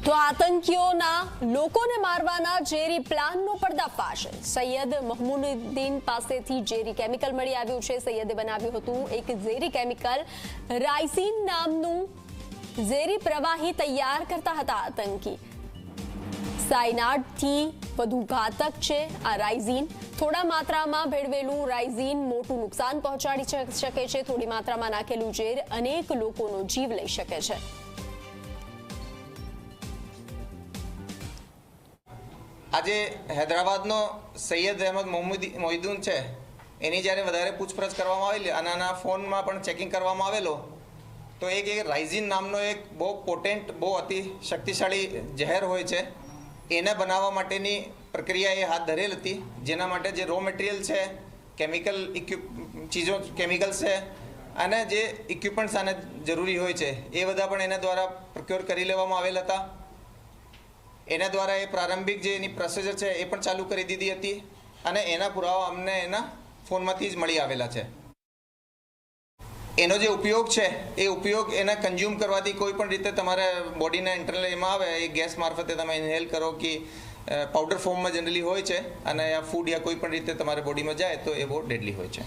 તો આતંકીઓના લોકોને મારવાના ઝેરી પ્લાનનો પર્દાફાશ। સૈયદ મહમૂદુદ્દીન પાસેથી ઝેરી કેમિકલ મળી આવ્યું છે। સૈયદે બનાવ્યું હતું એક ઝેરી કેમિકલ રાઇઝિન નામનું ઝેરી પ્રવાહી તૈયાર કરતા હતા આતંકી। સાયનાઇડથી વધુ ઘાતક છે આ રાઇઝિન। થોડા માત્રામાં ભેળવેલું રાઇઝિન મોટું નુકસાન પહોંચાડી શકે છે। થોડી માત્રામાં નાખેલું ઝેર અનેક લોકોનો જીવ લઈ શકે છે। આજે હૈદરાબાદનો સૈયદ અહેમદ મોહિદ્દીન છે એની જ્યારે વધારે પૂછપરછ કરવામાં આવેલી અને આના ફોનમાં પણ ચેકિંગ કરવામાં આવેલો તો એક રાઇઝિન નામનો એક બહુ પોટેન્ટ બહુ અતિ શક્તિશાળી ઝેર હોય છે એને બનાવવા માટેની પ્રક્રિયા એ હાથ ધરેલ હતી। જેના માટે જે રો મટીરિયલ છે કેમિકલ કેમિકલ્સ છે અને જે ઇક્વિપમેન્ટ્સ આને જરૂરી હોય છે એ બધા પણ એના દ્વારા પ્રોક્યોર કરી લેવામાં આવેલ હતા। એના દ્વારા એ પ્રારંભિક જે એની પ્રોસિજર છે એ પણ ચાલુ કરી દીધી હતી અને એના પુરાવા અમને એના ફોનમાંથી જ મળી આવેલા છે। એનો જે ઉપયોગ છે એ ઉપયોગ એને કન્ઝ્યુમ કરવાથી કોઈ પણ રીતે તમારે બોડીના ઇન્ટરનલ એમાં આવે એ ગેસ મારફતે તમે ઇન્હેલ કરો કે પાવડર ફોર્મમાં જનરલી હોય છે અને આ ફૂડ યા કોઈ પણ રીતે તમારે બોડીમાં જાય તો એ બહુ ડેડલી હોય છે।